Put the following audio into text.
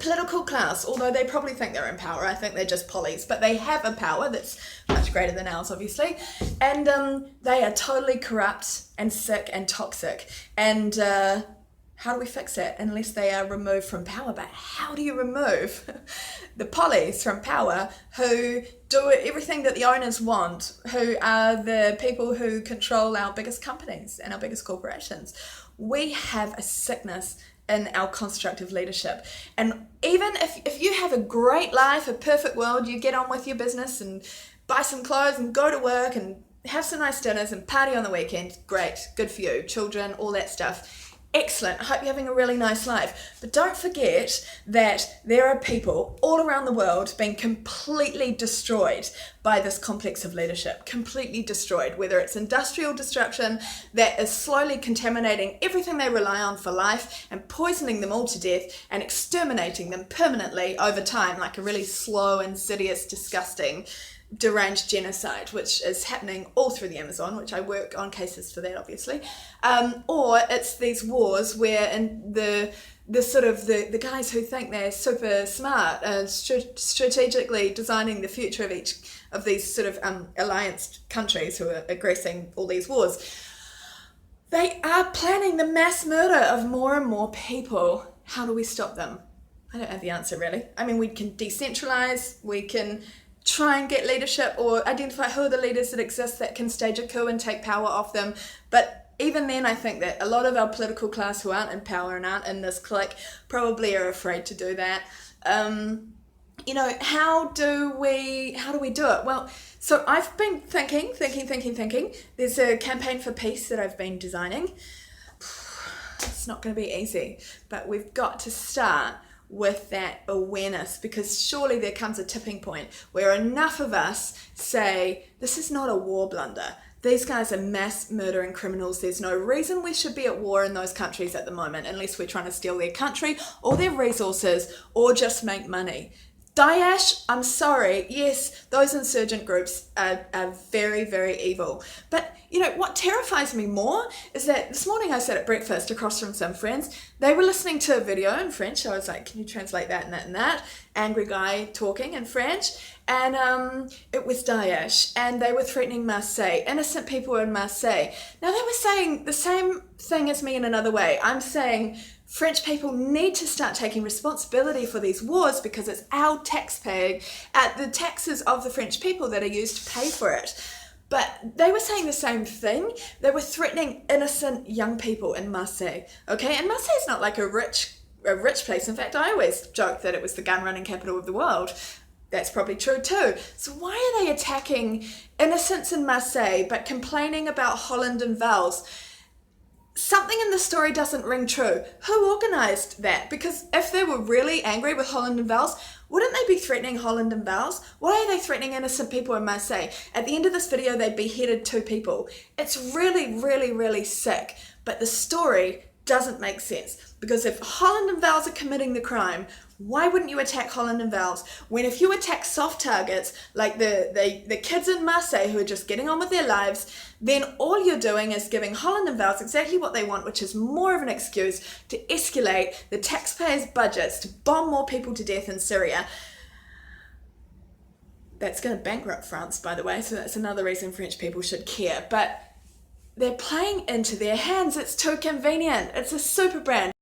political class, although they probably think they're in power, I think they're just pollies, but they have a power that's much greater than ours, obviously, and they are totally corrupt and sick and toxic, and how do we fix it unless they are removed from power? But how do you remove the pollies from power who do everything that the owners want, who are the people who control our biggest companies and our biggest corporations? We have a sickness in our constructive leadership. And even if you have a great life, a perfect world, you get on with your business and buy some clothes and go to work and have some nice dinners and party on the weekend, great, good for you, children, all that stuff. Excellent. I hope you're having a really nice life. But don't forget that there are people all around the world being completely destroyed by this complex of leadership. Completely destroyed. Whether it's industrial destruction that is slowly contaminating everything they rely on for life and poisoning them all to death and exterminating them permanently over time, like a really slow, insidious, disgusting, deranged genocide, which is happening all through the Amazon, which I work on cases for that, obviously, or it's these wars where the sort of the guys who think they're super smart and strategically designing the future of each of these sort of alliance countries who are aggressing all these wars, they are planning the mass murder of more and more people. How do we stop them? I don't have the answer, really. I mean, we can decentralize, we can try and get leadership or identify who are the leaders that exist that can stage a coup and take power off them. But even then, I think that a lot of our political class who aren't in power and aren't in this clique probably are afraid to do that. You know, how do we do it? Well, so I've been thinking. There's a campaign for peace that I've been designing. It's not going to be easy, but we've got to start with that awareness, because surely there comes a tipping point where enough of us say, this is not a war blunder. These guys are mass murdering criminals. There's no reason we should be at war in those countries at the moment unless we're trying to steal their country or their resources or just make money. Daesh, I'm sorry, yes, those insurgent groups are very, very evil. But, you know, what terrifies me more is that this morning I sat at breakfast across from some friends. They were listening to a video in French. I was like, can you translate that and that and that? Angry guy talking in French. And it was Daesh, and they were threatening Marseille, innocent people in Marseille. Now, they were saying the same thing as me in another way. I'm saying French people need to start taking responsibility for these wars because it's our taxpayer, the taxes of the French people that are used to pay for it. But they were saying the same thing. They were threatening innocent young people in Marseille, okay? And Marseille is not like a rich place. In fact, I always joke that it was the gun running capital of the world. That's probably true too. So why are they attacking innocents in Marseille but complaining about Holland and Valls? Something in the story doesn't ring true. Who organised that? Because if they were really angry with Holland and Valls, wouldn't they be threatening Holland and Valls? Why are they threatening innocent people in Marseille? At the end of this video, they beheaded 2 people. It's really, really, really sick. But the story doesn't make sense. Because if Holland and Valls are committing the crime, why wouldn't you attack Holland and Valls? When if you attack soft targets, like the kids in Marseille who are just getting on with their lives, then all you're doing is giving Holland and Valls exactly what they want, which is more of an excuse to escalate the taxpayers' budgets to bomb more people to death in Syria. That's going to bankrupt France, by the way, so that's another reason French people should care. But they're playing into their hands. It's too convenient. It's a super brand.